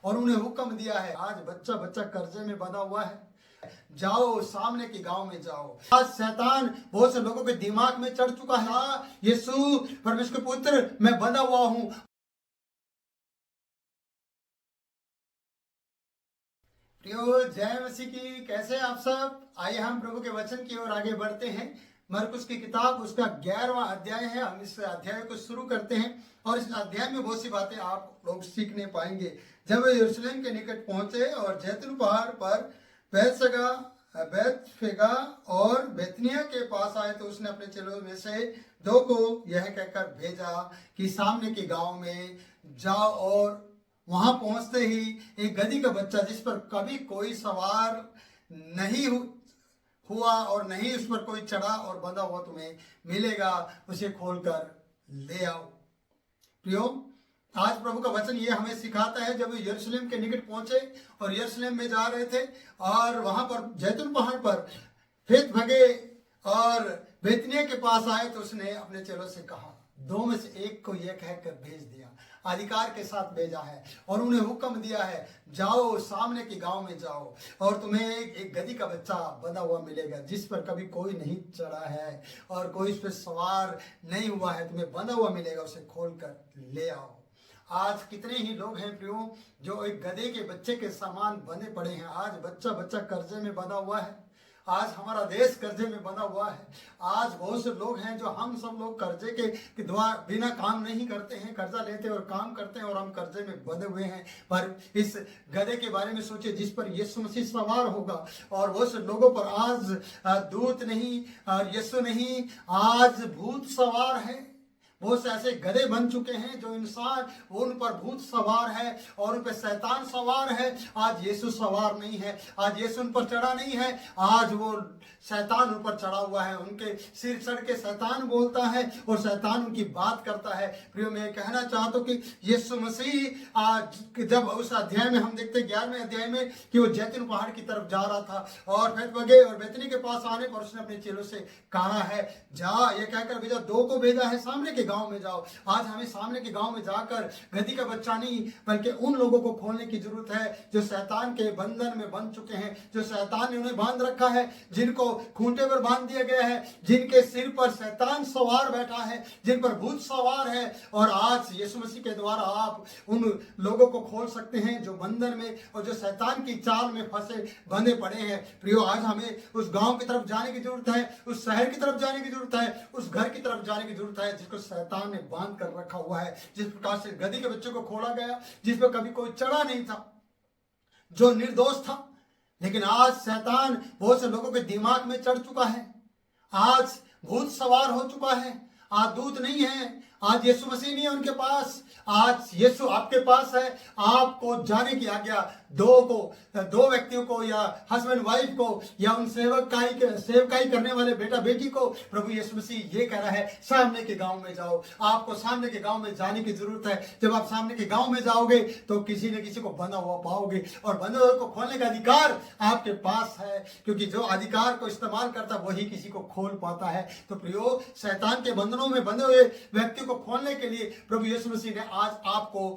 और उन्हें हुक्म दिया है। आज बच्चा बच्चा कर्जे में बंधा हुआ है, जाओ सामने के गांव में जाओ। आज शैतान बहुत से लोगों के दिमाग में चढ़ चुका है, यीशु परमेश्वर के पुत्र मैं बंधा हुआ हूं। प्रियो जय मसीह की, कैसे हैं आप सब। आइए हम प्रभु के वचन की ओर आगे बढ़ते हैं। मरकुस की किताब उसका 11वां अध्याय है। हम इस अध्याय को शुरू करते हैं और इस अध्याय में बहुत सी बातें आप लोग सीखने पाएंगे। जब वे यरूशलेम के निकट पहुंचे और जैतून पहाड़ पर बैतफेगा और बेतनिया के पास आए तो उसने अपने चेलों में से 2 को यह कहकर भेजा कि सामने के गांव में जाओ और वहां पहुंचते ही एक गधी का बच्चा जिस पर कभी कोई सवार नहीं हुआ और नहीं उस पर कोई चढ़ा और बंधा हुआ तुम्हें मिलेगा, उसे खोलकर ले आओ। प्रियो, आज प्रभु का वचन ये हमें सिखाता है। जब वे यरूशलेम के निकट पहुंचे और यरूशलेम में जा रहे थे और वहां पर जैतून पहाड़ पर बेतफगे और बेतनिया के पास आए तो उसने अपने चेलों से कहा, 2 में से एक को यह कहकर भेज दिया, अधिकार के साथ भेजा है और उन्हें हुक्म दिया है, जाओ सामने के गांव में जाओ और तुम्हें एक गधी का बच्चा बंधा हुआ मिलेगा जिस पर कभी कोई नहीं चढ़ा है और कोई इस पर सवार नहीं हुआ है, तुम्हें बंधा हुआ मिलेगा, उसे खोल कर ले आओ। आज कितने ही लोग हैं प्रियो जो एक गधे के बच्चे के समान बंधे पड़े हैं। आज बच्चा बच्चा कर्जे में बंधा हुआ है। आज हमारा देश कर्जे में बंधा हुआ है। आज बहुत से लोग हैं जो हम सब लोग कर्जे के द्वारा बिना काम नहीं करते हैं, कर्जा लेते और काम करते हैं और हम कर्जे में बंधे हुए हैं। पर इस गधे के बारे में सोचिए जिस पर यीशु मसीह सवार होगा। और बहुत से लोगों पर आज दूत नहीं और यीशु नहीं, आज भूत सवार है। बहुत से ऐसे गधे बन चुके हैं जो इंसान उन पर भूत सवार है और उन पर शैतान सवार है। आज यीशु सवार नहीं है, आज यीशु उन पर चढ़ा नहीं है, आज वो शैतान उन पर चढ़ा हुआ है। उनके सिर चढ़ के शैतान बोलता है और शैतान उनकी बात करता है। प्रियो, मैं कहना चाहता हूं कि यीशु मसीह आज जब उस अध्याय में हम देखते 11वें अध्याय में कि वो जैतून पहाड़ की तरफ जा रहा था और बेतफगे और बेतनी के पास आने पर उसने अपने चेलों से कहा है, जा, ये कहकर भेजा, 2 को भेजा है, सामने के गांव में जाओ। आज हमें सामने के गांव में जाकर गधी का बच्चा नहीं बल्कि उन लोगों को खोलने की जरूरत है जो शैतान के बंधन में बंध चुके हैं, जो शैतान ने उन्हें बांध रखा है, जिनको खूंटे पर बांध दिया गया है, जिनके सिर पर शैतान सवार बैठा है, जिन पर भूत सवार है। और आज यीशु मसीह के द्वारा आप उन लोगों को खोल सकते हैं जो बंधन में और जो शैतान की चाल में फंसे बंधे पड़े हैं। प्रियो, आज हमें उस गांव की तरफ जाने की जरूरत है, उस शहर की तरफ जाने की जरूरत है, उस घर की तरफ जाने की जरूरत है जिसको शैतान ने बांध कर रखा हुआ है। जिस प्रकार से गधी के बच्चे को खोला गया जिस पर कभी कोई चढ़ा नहीं था, जो निर्दोष था, लेकिन आज शैतान बहुत से लोगों के दिमाग में चढ़ चुका है। आज भूत सवार हो चुका है। आज दूत नहीं है, आज यीशु मसीह नहीं है उनके पास, आज यीशु आपके पास है। आपको जाने की आज्ञा 2 व्यक्तियों को या हस्बैंड वाइफ को या उन सेवकाई करने वाले बेटा बेटी को प्रभु यीशु मसीह ये कह रहा है, सामने के गांव में जाओ। आपको सामने के गांव में जाने की जरूरत है। जब आप सामने के गांव में जाओगे तो किसी न किसी को बंधा हुआ पाओगे और बंधे हुए को खोलने का अधिकार आपके पास है, क्योंकि जो अधिकार को इस्तेमाल करता वही किसी को खोल पाता है। तो प्रियो, शैतान के बंधनों में बंधे हुए व्यक्ति को खोलने के लिए प्रभु यीशु मसीह ने आज आपको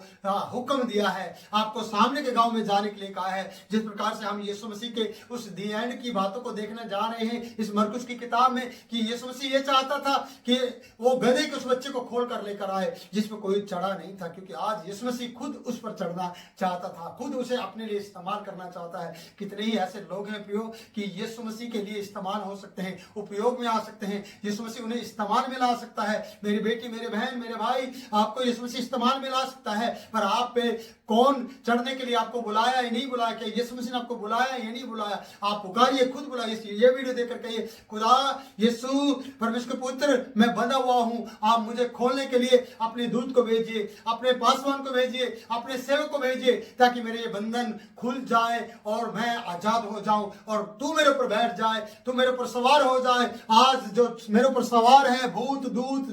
हुक्म दिया है, आपको सामने के गांव में जाने के लिए कहा है। जिस प्रकार से हम यीशु मसीह के उस दी एंड की बातों को देखने जा रहे हैं इस मरकुस की किताब में, कि यीशु मसीह ये चाहता था कि वो गधे के उस बच्चे को खोल कर लेकर आए जिस पर कोई चढ़ा नहीं था, क्योंकि आज यीशु मसीह खुद उस पर चढ़ना चाहता था, खुद उसे अपने लिए इस्तेमाल करना चाहता है। कितने ही ऐसे लोग हैं प्रियो कि यीशु मसीह के लिए इस्तेमाल हो सकते हैं, उपयोग में आ सकते हैं। यीशु मसीह उन्हें इस्तेमाल में ला सकता है। मेरी बेटी, मेरे बहन, मेरे भाई, आपको यीशु मसीह इस्तेमाल में ला सकता है। पर आप पे कौन चढ़ने के लिए आपको बुलाया या नहीं बुलाया, क्या यीशु मसीह ने आपको बुलाया या नहीं बुलाया, आप पुकारिए, खुद बुलाइए। ये वीडियो देखकर कहिए, खुदा यीशु परमेश्वर के पुत्र मैं बंधा हुआ हूं, आप मुझे खोलने के लिए अपने दूत को भेजिए, अपने पासवान को भेजिए, अपने सेवक को भेजिए, ताकि मेरे ये बंधन खुल जाए और मैं आजाद हो जाऊं और तू मेरे ऊपर बैठ जाए, तू मेरे ऊपर सवार हो जाए। आज जो मेरे ऊपर सवार है, भूत दूत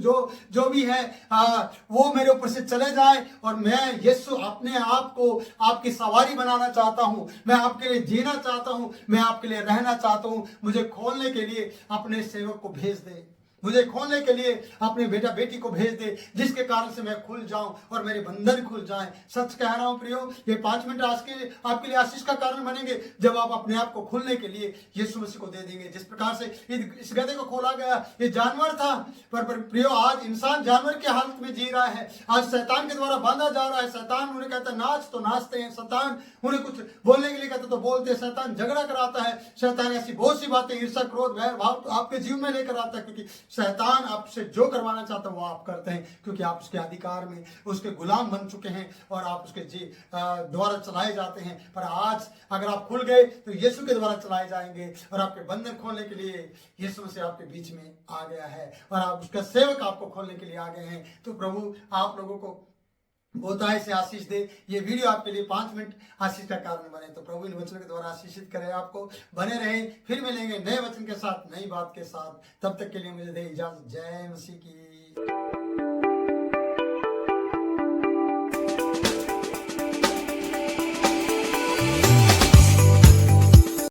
जो भी है, वो मेरे ऊपर से चले जाए और मैं यीशु अपने आप को आपकी सवारी बनाना चाहता हूं। मैं आपके लिए जीना चाहता हूं, मैं आपके लिए रहना चाहता हूं। मुझे खोलने के लिए अपने सेवक को भेज दे। मुझे खोलने के लिए अपने बेटा बेटी को भेज दे, जिसके कारण से मैं खुल जाऊं और मेरे बंधन खुल जाएं। सच कह रहा हूं प्रियो, ये 5 मिनट आज के आपके लिए आशीष का कारण बनेंगे जब आप अपने आप को खोलने के लिए यीशु मसीह को दे देंगे। जिस प्रकार से इस गधे को खोला गया, ये जानवर था, पर प्रियो आज इंसान जानवर के हालत में जी रहा है। आज शैतान के द्वारा बांधा जा रहा है। शैतान उन्हें कहता है नाच तो नाचते हैं, शैतान उन्हें कुछ बोलने के लिए कहते तो बोलते हैं, शैतान झगड़ा कराता है, शैतान ऐसी बहुत सी बातें ईर्ष्या क्रोध वैर भाव आपके जीवन में लेकर आता है, क्योंकि शैतान आपसे जो करवाना चाहता है वो आप करते हैं, क्योंकि आप उसके अधिकार में उसके गुलाम बन चुके हैं और आप उसके द्वारा चलाए जाते हैं। पर आज अगर आप खुल गए तो यीशु के द्वारा चलाए जाएंगे और आपके बंधन खोलने के लिए यीशु मसीह आपके बीच में आ गया है और आप उसका सेवक आपको खोलने के लिए आ गए हैं। तो प्रभु आप लोगों को बहुतायत से आशीष दे। ये वीडियो आपके लिए 5 मिनट आशीष का कारण बने। तो प्रभु इन वचनों के द्वारा आशीषित करे आपको। बने रहे, फिर मिलेंगे नए वचन के साथ, नई बात के साथ। तब तक के लिए मुझे दे इजाजत। जय मसीह की।